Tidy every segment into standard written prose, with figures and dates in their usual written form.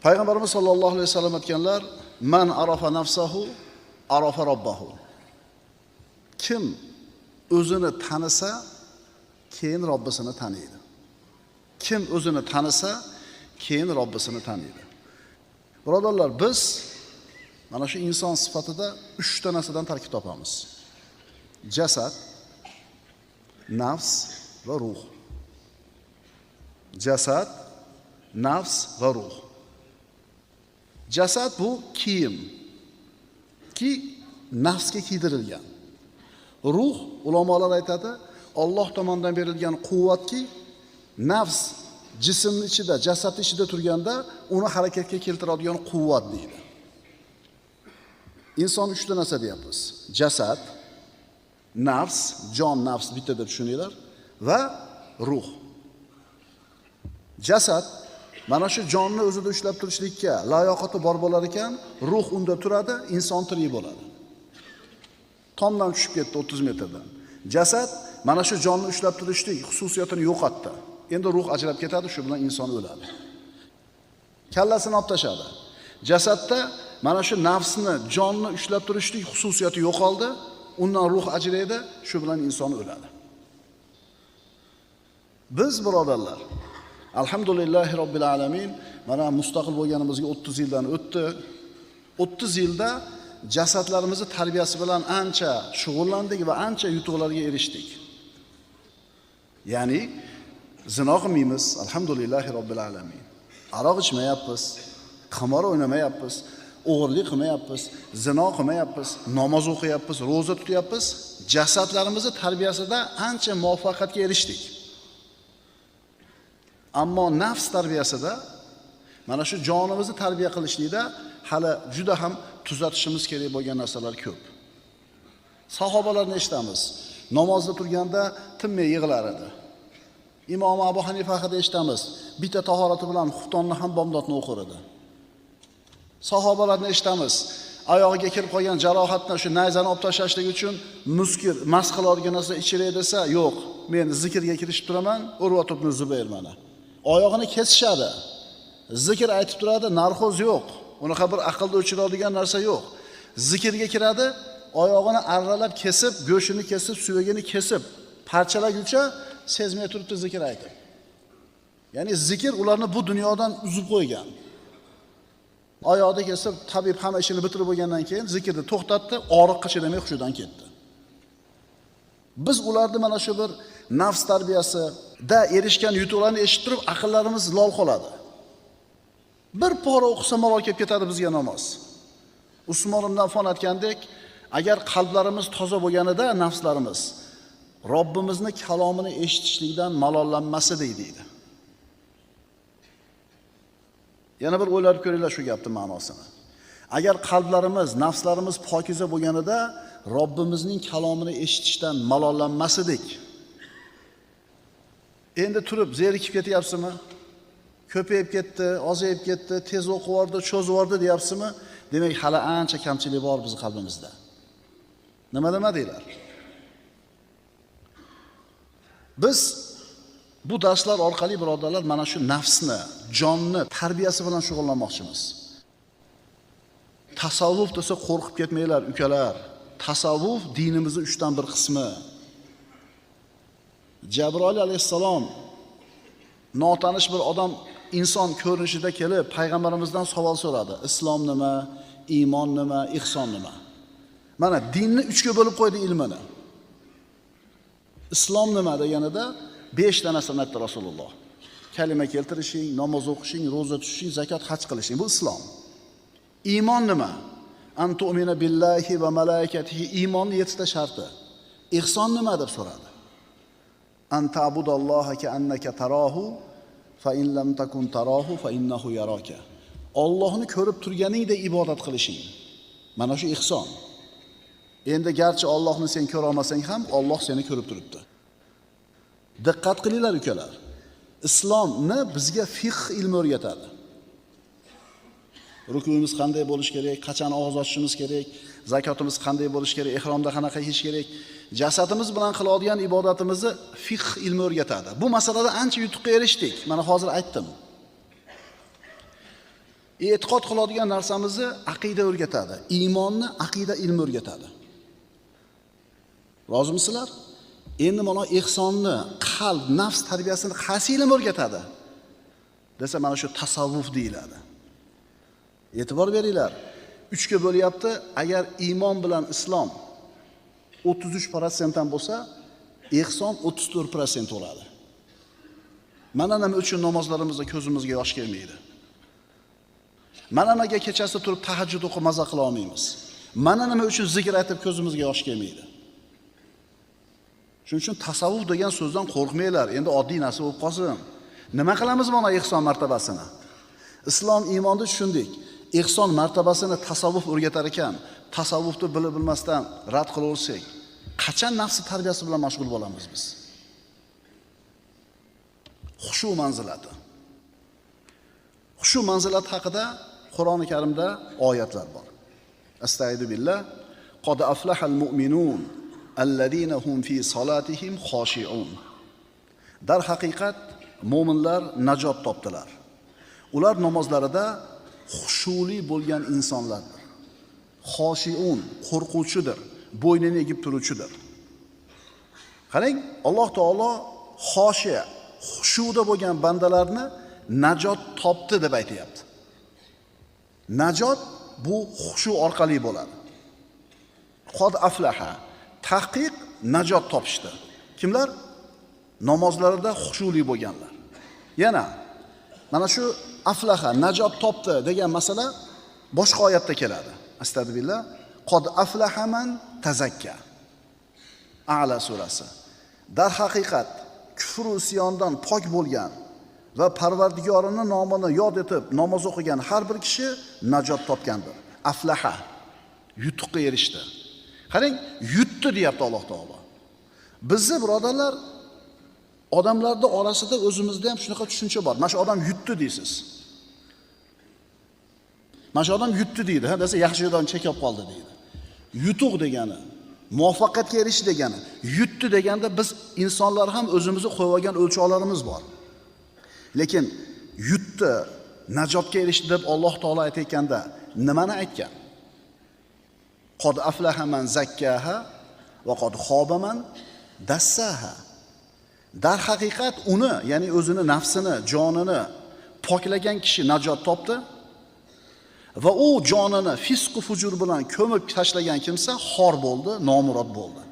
Payg'ambarimiz sollallohu alayhi vasallam aytganlar: "Man arafa nafsahu, arafa robbahu." Kim o'zini tanisa, keyin Robbisini taniydi. Kim o'zini tanisa, keyin Robbisini taniydi. Birodarlar, biz mana shu inson sifatida 3 ta narsadan tarkib topamiz. Jasad, nafs va ruh. Jasad, nafs va ruh. Jasad bu kiyim ki nafsga kiydirilgan. Ruh, ulamolar aytadi, Alloh tomonidan berilgan quvvatki nafs jismning ichida, jasad ichida turganda uni harakatga keltiradigan quvvat deydi. Inson 3 ta narsa deyapmiz. Jasad, nafs, jon, nafs bitta deb tushuninglar va ruh. Jasad mana shu jonni o'zida ushlab turishlikka layoqati bor bo'lar ekan, ruh unda turadi, inson tirik bo'ladi. Tomdan tushib ketdi 30 metrdan. Jasad mana shu jonni ushlab turishlik xususiyatini yo'qotdi. Endi ruh ajrab ketadi, shu bilan inson o'ladi. Kallasini olib tashadi. Jasadda mana shu nafsni, jonni ushlab turishlik xususiyati yo'qoldi, undan ruh ajraydi, shu bilan inson o'ladi. Biz birodarlar, alhamdulillahi robbil alamin, mana mustaqil bo'lganimizga 30 yildan o'tdi. 30 yilda jasadlarimizni tarbiyasi bilan ancha shug'ullandik va ancha yutuqlarga erishdik. Ya'ni zino qilmaymiz, alhamdulillahi robbil alamin. Aroq ichmayapmiz, qimor o'ynamayapmiz, o'g'irlik qilmayapmiz, zino qilmayapmiz, namoz o'qiyapmiz, roza tutyapmiz. Jasadlarimizni tarbiyasida ancha muvaffaqiyatga erishdik. Ammo nafs tarbiyasida, mana shu jonimizni tarbiya qilishlikda hali juda ham tuzatishimiz kerak bo'lgan narsalar ko'p. Sahobalarni eshitamiz. Namozda turganda tinmay yig'lar edi. Imom Abu Hanifa haqida eshitamiz. Bitta tahorati bilan xuftonni ham bomdodni o'qir edi. Sahobalarni eshitamiz. Oyog'iga kirib qolgan jarohatni shu nayzani olib tashlashlik uchun muskir, mas qiladigan narsa ichiray desa, yo'q, men zikrga kirishib turaman, Urvat ibn Zubayr mana. Oyog'ini kesishadi. Zikr aytib turadi, narxoz yo'q. Unaqa bir aqlda o'chiradigan narsa yo'q. Zikrga kiradi, oyog'ini arralab kesib, go'shini kesib, suyagini kesib, parchalaguncha sezmay turibdi zikr aytib. Ya'ni zikr ularni bu dunyodan uzib qo'ygan. Oyoqda kesib, tabib hamma ishini bitirib bo'lgandan keyin zikrni to'xtatdi, og'riqqa chidamay hushidan ketdi. Biz ularni mana shu bir nafs tarbiyasida erishgan yutuqlarni eshitib turib, aqllarimiz lol qoladi. Bir pora o'qisa malol kelib ketadi bizga namoz. Usmon ibn Affon aytgandek, agar qalblarimiz toza bo'lganida nafslarimiz Robbimizni kalomini eshitishlikdan malollanmasa deydi. Yana bir o'ylab ko'ringlar shu gapning ma'nosini. Agar qalblarimiz, nafslarimiz pokiza bo'lganida Robbimizning kalomini eshitishdan malollanmasadik. Endi turib zerikib ketyapsizmi? Ko'payib ketdi, ozayib ketdi, tez o'qib yordi, cho'zib yordi deyapsizmi? Demak, hali ancha kamchilik bor bizning qalbimizda. Nima deylar? Biz bu darslar orqali birodarlar mana shu nafsni, jonni tarbiyasi bilan shug'ullanmoqchimiz. Tasavvuf desa qo'rqib ketmanglar, ukalar. Tasavvuf dinimizning 3dan bir qismi. Jabroil alayhissalom notanish bir odam inson ko'rinishida kelib payg'ambarimizdan savol so'radi. Islom nima, iymon nima, ihson nima? Mana dinni 3ga bo'lib qo'ydi ilmini. Islom nima deganida 5 ta narsani aytdi Rasululloh. Kalima keltirishing, namoz o'qishing, roza tutishing, zakot, haj qilishing, bu islom. Iymon nima? An tu'mina billahi va malaikatihi, iymonning 7 ta sharti. Ihson nima deb so'radi. An ta'budalloha ka'annaka tarahu fa in lam takun tarahu fa innahu yaraka. Allohni ko'rib turganingdek ibodat qilishing. Mana shu ihson. Endi garchi Allohni sen ko'ra olmasang ham, Alloh seni ko'rib turibdi. Diqqat qilinglar ukalar. Islomni bizga fiqh ilmi o'rgatadi. Rukuyimiz qanday bo'lish kerak, qachon og'iz ochishimiz kerak, zakotimiz qanday bo'lish kerak, ihromda qanaqa yeyish kerak, jasadimiz bilan qiladigan ibodatimizni fiqh ilmi o'rgatadi. Bu masalada ancha yutuqqa erishdik. Mana hozir aytdim. E'tiqod qiladigan narsamizni aqida o'rgatadi, iymonni aqida ilmi o'rgatadi. Rozimisizlar? Endi mana ihsonni, qalb, nafs tarbiyasini qaysi ilm o'rgatadi desa, mana shu tasavvuf deyiladi. E'tibor beringlar. 3 ga bo'lyapti. Agar iymon bilan islom 33% dan bo'lsa, ihson 34% bo'ladi. Mana nima uchun namozlarimizda ko'zimizga yosh kelmaydi? Mana nimaga kechasi turib tahajjud o'qib maza qila olmaymiz? Mana nima uchun zikr aytib ko'zimizga yosh kelmaydi? Shuning uchun tasavvuf degan so'zdan qo'rqmanglar. Endi oddiy narsa bo'lib qolsin. Nima qilamiz mana ihson martabasini? Islom iymonni tushundik. Ihson martabasini tasavvuf o'rgatar ekan, tasavvufni bilib bilmasdan rad qilaversak, qachon nafsi tarbiyasi bilan mashg'ul bo'lamiz biz? Xushu manzilati. Xushu manzilati haqida Qur'oni Karimda oyatlar bor. Astagfiru billah. Qad aflahal mu'minun alladina hum fi solatihim xoshi'un. Dar haqiqat mo'minlar najot topdilar. Ular namozlarida xushuli bo'lgan insonlardir. Xoshi'un, qo'rquvchidir, bo'ynini egib turuvchidir. Qarang, Alloh taolo xoshiya, xushuda bo'lgan bandalarni najot topdi deb aytayapti. Najot bu xushu orqali bo'ladi. Qad aflaha, tahqiq najot topishdi. Kimlar? Namozlarida xushuli bo'lganlar. Yana mana shu aflaha, najot topdi degan masala boshqa oyatda keladi. Astagfirullah. Qad aflaha man tazakka. A'la surasi. Dar haqiqat kufr va isyondan pok bo'lgan va Parvardigorini nomini yod etib namoz o'qigan har bir kishi najot topgandir. Aflaha, yutuqqa erishdi. Qarang, yutdi deyapti Alloh taolo. Bizni birodarlar, odamlarning orasida o'zimizda ham shunaqa tushuncha bor. Mana shu odam yutdi deysiz. Mana shu odam yutdi deydi, ha desa yaxshi odam chekib qoldi deydi. Yutuq degani, muvaffaqiyatga erishish degani, yutdi deganda biz insonlar ham o'zimizni qo'yib olgan o'lchovlarimiz bor. Lekin yutdi, najotga erishdi deb Alloh taolo aytayotganda nimani aytgan? Qad aflaha man zakkaha va qad xoba man dassaha. Dar haqiqat uni, ya'ni o'zini nafsini, jonini poklagan kishi najot topdi va u jonini fisq va fujur bilan ko'mib tashlagan kimsa xor bo'ldi, nomurod bo'ldi.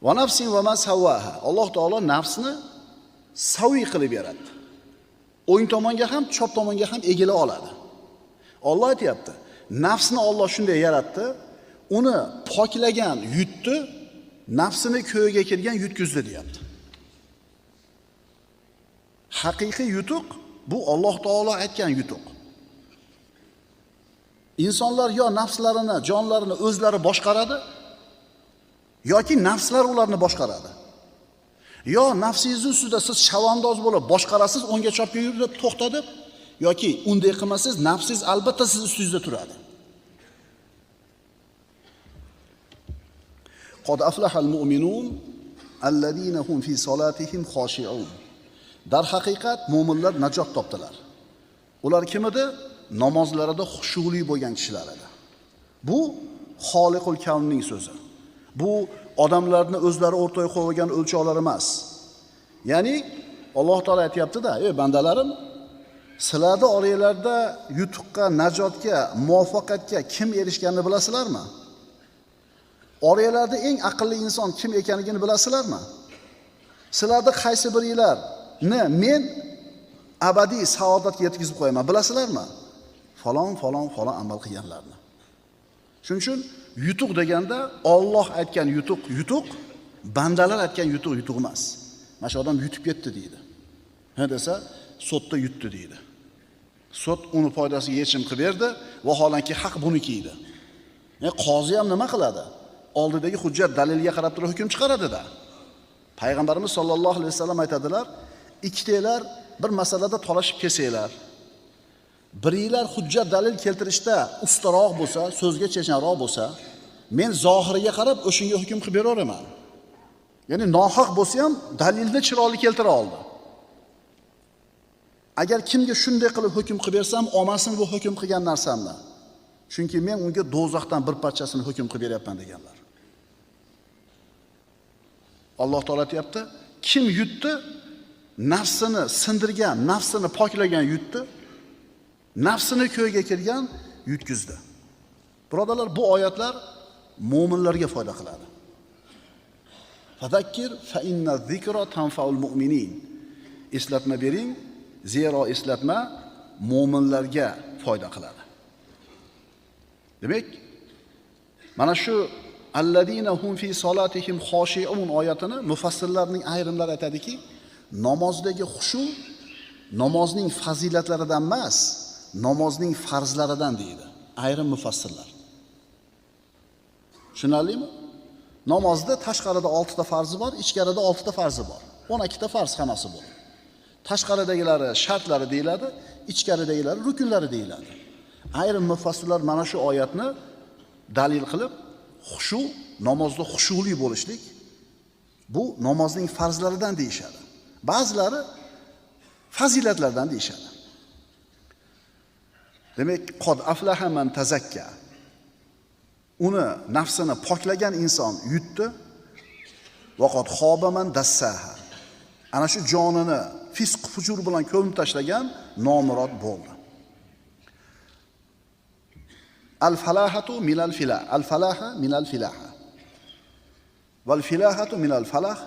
Va nafsin va ma sawaha. Alloh taolo nafsni saviy qilib yaratdi. O'ng tomonga ham, chap tomonga ham egila oladi. Alloh aytayapti, nafsni Alloh shunday yaratdi, uni poklagan yutdi, nafsini ko'yiga kirgan yutkizdi deyapti. Haqiqiy yutuq bu Alloh taolo aytgan yutuq. Insonlar yo nafslarini, jonlarini o'zlari boshqaradi, yoki nafslar ularni boshqaradi. Yo nafsingiz ustida siz chavandoz bo'lib boshqarasiz, o'ngga chopga yurib to'xta deb, yoki unday qilmasiz, nafsingiz albatta siz ustingizda turadi. Qad aflahal mu'minun alladina hum fi solatihim xoshi'un. Dar haqiqat mu'minlar najot topdilar. Ular kim edi? Namozlarida xushuli bo'lgan kishilar edi. Bu Xoliqul Kavnning so'zi. Bu odamlarni o'zlari o'rtaga qo'ygan o'lchovlar emas. Ya'ni Alloh taolo aytayapti-da, ey bandalarim, sizlarda oranglarda yutuqqa, najotga, muvaffaqiyatga kim erishganini bilasizlarmi? Oranglarda eng aqlli inson kim ekanligini bilasizlarmi? Sizlarda qaysi biringlarni men abadiy saodatga yetkazib qo'yaman, bilasizlarmi? Falon amal qilganlarni. Shuning uchun yutuq deganda Alloh aytgan yutuq, bandalar aytgan yutuq emas. Mana shu odam yutib ketdi deydi. Ha desa, sudda yutdi deydi. Sud uni foydasiga yechim qilib berdi, vaholanki haq buniki edi. Qozi ham nima qiladi? Oldidagi hujjat dalilga qarab turib hukm chiqaradi-da. Payg'ambarimiz sollallohu alayhi vasallam aytadilar, ikkitalar bir masalada talashib kelsanglar, biringlar hujjat dalil keltirishda ustaroq bo'lsa, so'zga chechanroq bo'lsa, men zohiriga qarab o'shunga hukm qilib beraveraman. Ya'ni nohaq bo'lsa ham dalilni chiroyli keltira oldi. Agar kimga shunday qilib hukm qilib bersam, olmasin bu hukm qilgan narsamni. Chunki men unga do'zaxdan bir parchasini hukm qilib beryapman deganlar. Alloh taolo aytayapti, kim yutdi? Nafsini sindirgan, nafsini poklagan yutdi. Nafsini ko'yga kirgan yutkizdi. Birodalar, bu oyatlar mu'minlarga foyda qiladi. Fadakkir fa inna zikra tanfa'ul mu'minin. Eslatma bering, zero eslatma mu'minlarga foyda qiladi. Demak, mana shu alladina hum fi solatihim xoshi'un oyatini mufassirlarning ayrimlari aytadiki, namozdagi xushu namozning fazilatlaridan emas, namozning farzlaridan deydi ayrim mufassirlar. Tushunarlimi? Namozda tashqarida 6 ta farzi bor, ichkarida 6 ta farzi bor. 12 ta farz hammasi bor. Tashqaridagilari shartlari deyiladi, ichkaridagilari rukunlari deyiladi. Ayrim mufassirlar mana shu oyatni dalil qilib, xushu, namozda xushuli bo'lishlik bu namozning farzlaridan deyishadi. Ba'zilari fazilatlardan deyishadi. Demak, qod aflaha man tazakka. Uni nafsini poklagan inson yutdi. Va qod xoba man dassaha. Ana shu jonini fisq fujur bilan ko'mib tashlagan nomurod bo'ldi. Al-falahatu minal filah. Al-falaha minal filaha. Val filahatu minal falah.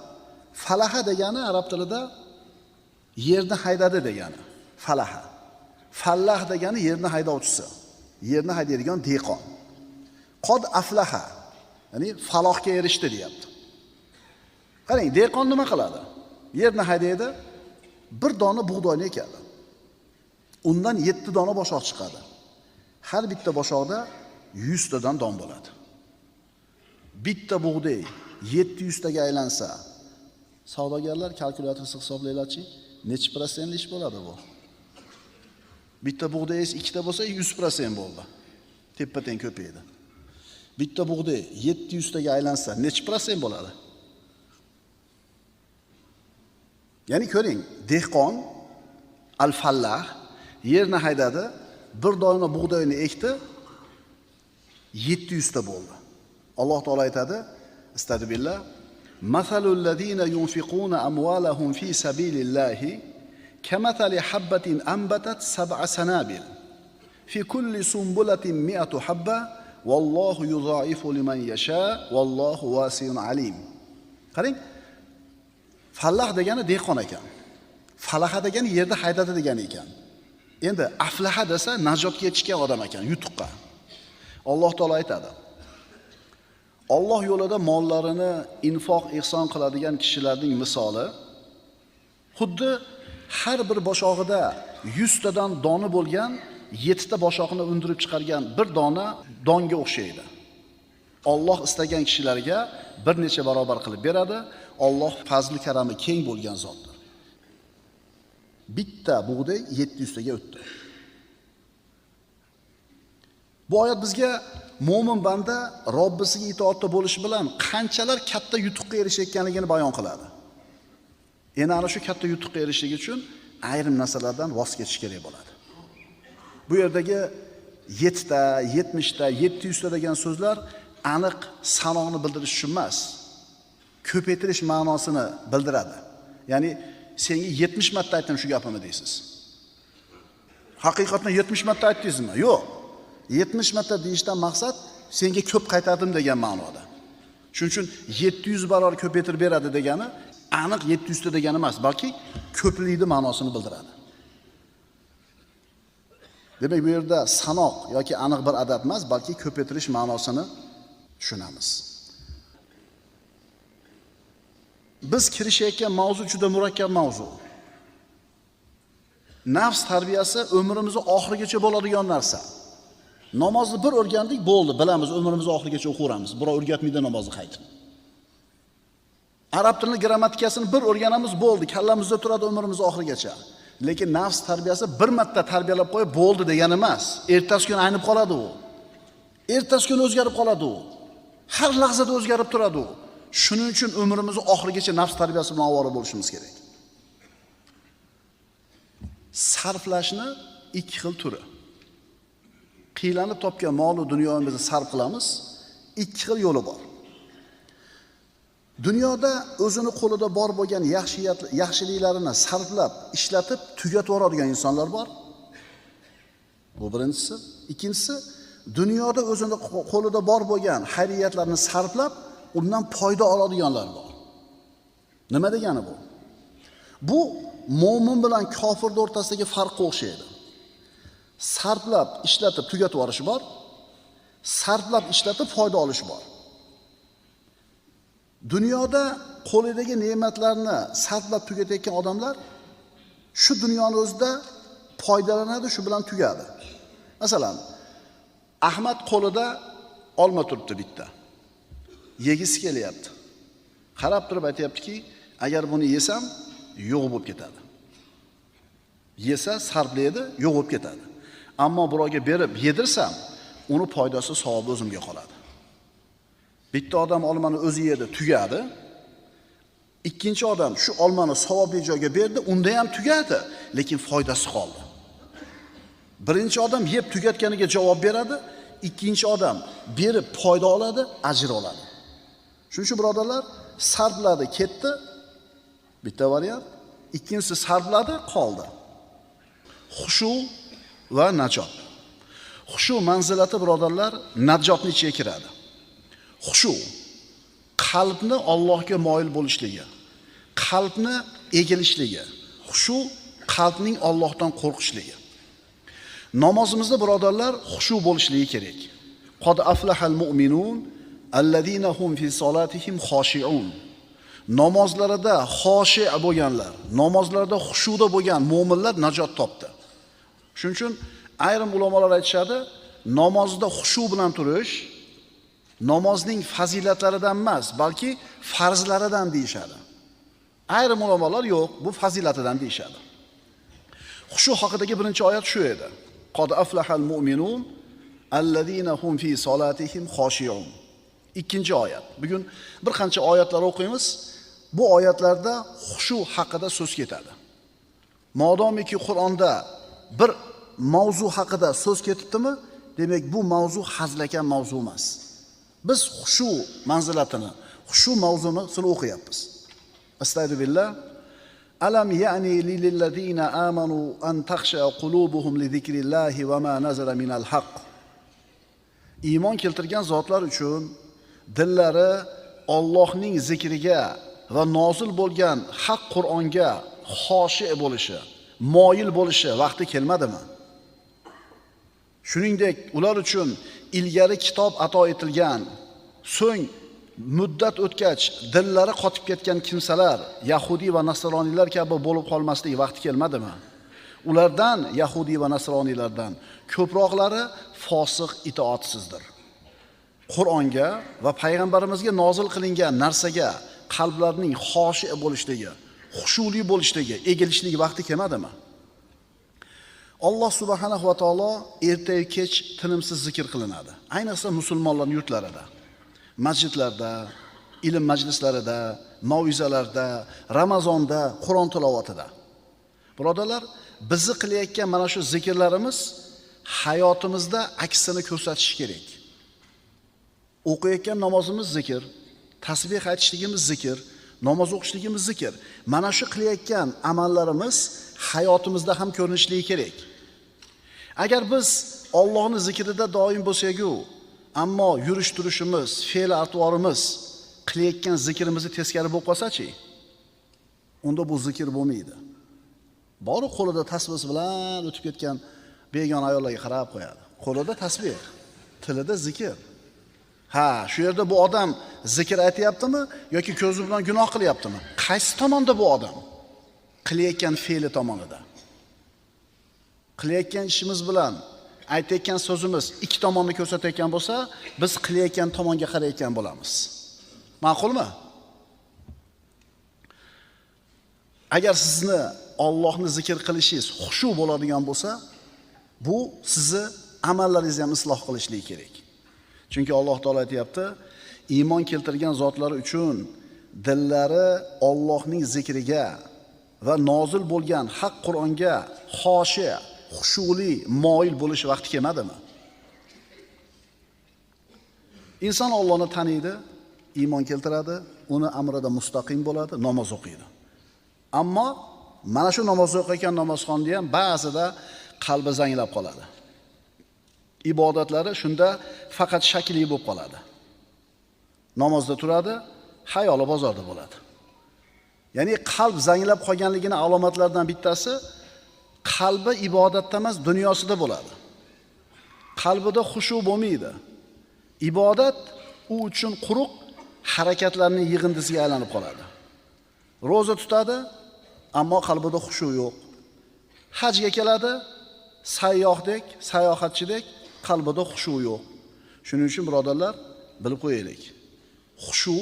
Falaha degani arab tilida yerni haydadi degani. Falaha. Fallah degani yerni haydovchisi. Yerni haydaydigan dehqon. Qod aflaha. Ya'ni falohga erishdi deyapti. Qarang, dehqon nima qiladi? Yerni haydaydi, bir dona bug'doyni ekadi. Undan 7 dona boshoq chiqadi. Har bitta boshoqda 100 tadan don bo'ladi. Bitta bug'doy 700 taga aylansa, savdogarlar kalkulyatorsiz hisoblaylarchi, necha prosent ish bo'ladi bu? Bitta bug'doyingiz 2 ta bo'lsa 100% bo'ldi. Teppa-teng ko'paydi. Bitta bug'doy 700 taga aylansa, necha prosent bo'ladi? Ya'ni ko'ring, dehqon al-fallah yerni haydadi, bir dona bug'doyni ekdi, 700 ta bo'ldi. Alloh taolo aytadi, istag'firullah, masalul ladina yunfiquna amwalahum fi sabilillahi kamathali habatin anbatat sab'a sanabil fi kulli sumbulatin 100 habba wallohu yudha'ifu liman yasha wallohu wasi'un alim. Qarang, fallah degani dehqon ekan. Falaha degani yerda haydadi degani ekan. Endi aflaha desa najotga yetishgan odam ekan, yutuqqa. Alloh taolo aytadi. Alloh yo'lida mollarini infoq ihson qiladigan kishilarning misoli xuddi har bir boshog'ida 100 tadan doni bo'lgan 7 ta boshoqni undirib chiqargan bir dona donga o'xshaydi. Alloh istagan kishilarga bir necha barobar qilib beradi. Alloh fazli karami keng bo'lgan zotdir. Bitta bug'doy 700 taga o'tdi. Bu oyat bizga mo'min banda Robbisiga itoatda bo'lishi bilan qanchalar katta yutuqqa erishayotganligini bayon qiladi. Endi ana shu katta yutuqqa erishish uchun ayrim narsalardan voz kechish kerak bo'ladi. Bu yerdagi 7 ta, 70 ta, 700 ta degan so'zlar aniq sanoni bildirish uchun emas, ko'paytirish ma'nosini bildiradi. Ya'ni senga 70 marta aytdim shu gapimni deysiz. Haqiqatan 70 marta aytdingizmi? Yo'q. 70 marta deyishdan maqsad senga ko'p qaytardim degan ma'noda. Shuning uchun 700 barobar ko'paytirib beradi degani aniq 700 ta degani emas, balki ko'plikni ma'nosini bildiradi. Demak, bu yerda sanoq yoki aniq bir adad emas, balki ko'paytirish ma'nosini tushunamiz. Biz kirishayotgan mavzu juda murakkab mavzu. Nafs tarbiyasi umrimizning oxirigacha bo'ladigan narsa. Namozni bir o'rgandik, bo'ldi, bilamiz, umrimizning oxirigacha o'qiramiz. Birov o'rgatmaydi namozni qaytib. Arab tilining grammatikasini bir o'rganamiz, bo'ldi, kallamizda turadi umrimizning oxirigacha. Lekin nafs tarbiyasi bir marta tarbiyalab qo'yib bo'ldi degani emas. Ertasi kuni aynib qoladi u. Ertasi kuni o'zgarib qoladi u. Har lahzada o'zgarib turadi u. Shuning uchun umrimizning oxirigacha nafs tarbiyasi bilan ovora bo'lishimiz kerak. sarflashni ikki xil turi. Qiylanib topgan mol va dunyomizni sarf qilamiz, ikki xil yo'li bor. Dunyoda o'zini qo'lida bor bo'lgan yaxshiliklarini sarflab, ishlatib tugatib yuboradigan insonlar bor. Bu birinchisi. Ikkinchisi, dunyoda o'zini qo'lida bor bo'lgan xayriyatlarni sarflab, undan foyda oladiganlar bor. Nima degani bu? Bu mo'min bilan kofirning o'rtasidagi farqqa o'xshaydi. Sarflab, ishlatib tugatib yuborish bor. Sarflab, ishlatib foyda olish bor. Dunyoda qo'lidagi ne'matlarni sarflab tugatayotgan odamlar shu dunyoning o'zida foydalanadi, shu bilan tugadi. Masalan, Ahmad qo'lida olma turibdi bitta. Yegisi kelyapti. Qarab turib aytayaptiki, agar buni yesam, yo'q bo'lib ketadi. Yesa sarflaydi, yo'q bo'lib ketadi. Ammo birovga berib yedirsam, uni foydasi, savobi o'zimga qoladi. Bitta odam olmani o'zi yedi, tugadi. Ikkinchi odam shu olmani savobli joyga berdi, unda ham tugadi, lekin foydasi qoldi. Birinchi odam yeb tugatganiga javob beradi, ikkinchi odam berib foyda oladi, ajr oladi. Shuning uchun birodarlar, sarfladi, ketdi. Bitta variant. Ikkinchisi sarfladi, qoldi. Xushu va najot. Xushu manzilati birodarlar najotning ichiga kiradi. Xushu qalbni Allohga moyil bo'lishligi, qalbni egilishligi, xushu qalbning Allohdan qo'rqishligi. Namozimizda birodarlar xushu bo'lishligi kerak. Qad aflahal mu'minun allazina hum fi solatihim xoshi'un. Namozlarida xoshi' bo'lganlar, namozlarida xushuda bo'lgan mu'minlar najot topdi. Shuning uchun ayrim ulamolar aytishadi, namozda xushu bilan turish namozning fazilatlaridan emas, balki farzlaridan deyishadi. Ayrim ulamolar yo'q, bu fazilatidan deyishadi. Xushu haqidagi birinchi oyat shu edi. Qad aflahal mu'minun allazina hum fi solatihim xoshi'un. Ikkinchi oyat. Bugun bir qancha oyatlar o'qiymiz. Bu oyatlarda xushu haqida so'z ketadi. Modomiki Qur'onda bir mavzu haqida so'z ketibdimi, demak bu mavzu hazlakan mavzu emas. Biz xushu manzilatini, xushu mavzusini o'qiyapmiz. Astagfirullah. Alam ya'ni lillazina amanu an takhsha qulubuhum li zikrillahi va ma nazala minal haqq. Iymon keltirgan zotlar uchun dillari Allohning zikriga va nozil bo'lgan haq Qur'onga xoshi bo'lishi, moyil bo'lishi vaqti kelmadimi? Shuningdek, ular uchun ilgari kitob ato etilgan, so'ng muddat o'tgach dillari qotib ketgan kimsalar, Yahudi va Nasroniylar kabi bo'lib qolmasligi vaqti kelmadimi? Ulardan, Yahudi va Nasroniylardan ko'proqlari fosiq, itoatsizdir. Qur'onga va payg'ambarimizga nozil qilingan narsaga qalblarning xoshi bo'lishligi, xushuli bo'lishligi, egilishligi vaqti kelmadimi? Alloh subhanahu va taolo erta kech tinimsiz zikr qilinadi. Ayniqsa musulmonlar yurtlarida, masjidlarda, ilm majlislarida, mauizalarda, Ramazonda, Qur'on tilovatida. Birodarlar, bizni qilayotgan mana shu zikrlarimiz hayotimizda aksini ko'rsatishi kerak. O'qiyotgan namozimiz zikr, tasbih aytishligimiz zikr, namoz o'qishligimiz zikr. Mana shu qilayotgan amallarimiz hayotimizda ham ko'rinishligi kerak. Agar biz Allohning zikrida doim bo'lsak-ku, ammo yurish turishimiz, fe'l atvorimiz qilayotgan zikrimizni teskari bo'lib qolsa-chi, unda bu zikr bo'lmaydi. Bori qo'lida tasbih bilan o'tib ketgan begona ayollarga qarab qo'yadi. Qo'lida tasbih, tilida zikr. Ha, shu yerda bu odam zikr aytayaptimi yoki ko'zi bilan gunoh qilyaptimi? Qaysi tomonda bu odam? Qilayotgan fe'li tomonida. Qilayotgan ishimiz bilan aytayotgan so'zimiz ikki tomonni ko'rsatayotgan bo'lsa, biz qilayotgan tomonga qarayotgan bo'lamiz. Ma'qulmi? Agar sizni Allohni zikr qilishingiz xushu bo'ladigan bo'lsa, bu sizni amallaringizni ham isloh qilishligi kerak. Chunki Alloh taolo aytayapti, iymon keltirgan zotlar uchun dillari Allohning zikriga va nozil bo'lgan haq Qur'onga xoshi, xushuli, moyil bo'lish vaqti kelmadimi? Inson Allohni taniydi, iymon keltiradi, uni amrida mustaqim bo'ladi, namoz o'qiydi. Ammo mana shu namoz o'qiyotgan namozxonni ham ba'zida qalbi zanglab qoladi. Ibodatlari shunda faqat shakli bo'lib qoladi. Namozda turadi, xayoli bozorda bo'ladi. Ya'ni qalb zanglab qolganligining alomatlaridan bittasi qalbi ibodatda emas, dunyosida bo'ladi. Qalbida xushu bo'lmaydi. Ibodat u uchun quruq harakatlarning yig'indisiga aylanib qoladi. Roza tutadi, ammo qalbida xushu yo'q. Hajga keladi, sayyohdek, sayohatchidek, qalbida xushu yo'q. Shuning uchun birodarlar, bilib qo'yaylik. Xushu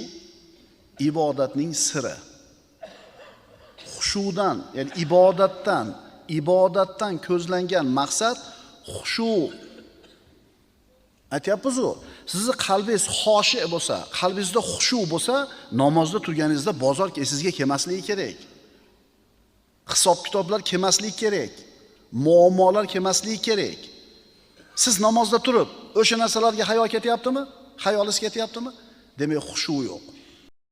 ibodatning siri. Xushudan, ya'ni ibodatdan ko'zlangan maqsad xushu. Aytyapmiz-ku, sizni qalbingiz xoshi bo'lsa, qalbingizda xushu bo'lsa, namozda turganingizda bozor sizga kelmasligi kerak. Hisob-kitoblar kelmasligi kerak. Muammolar kelmasligi kerak. Siz namozda turib, o'sha narsalarga hayo ketyaptimi? Hayolingiz ketyaptimi? Demak, xushu yo'q.